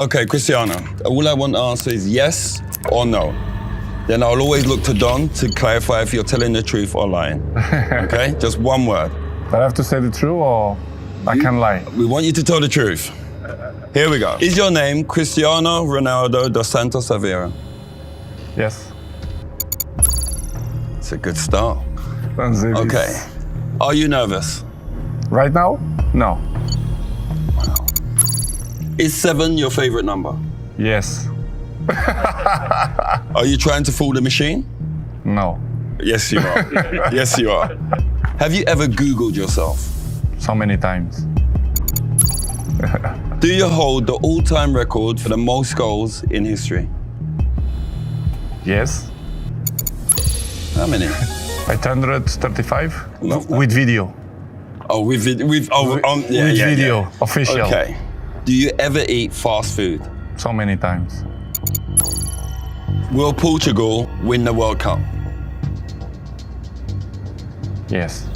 Okay, Cristiano, all I want to answer is yes or no. Then I'll always look to Don to clarify if you're telling the truth or lying. Okay, just one word. Do I have to say the truth or I can lie? We want you to tell the truth. Here we go. Is your name Cristiano Ronaldo dos Santos Aveiro? Yes. It's a good start. That's it. Okay. Are you nervous? Right now? No. Is 7 your favorite number? Yes. Are you trying to fool the machine? No. Yes, you are. Yes, you are. Have you ever Googled yourself? So many times. Do you hold the all-time record for the most goals in history? Yes. How many? 835 Love that. with video. Oh, with video. With video, official. Okay. Do you ever eat fast food? So many times. Will Portugal win the World Cup? Yes.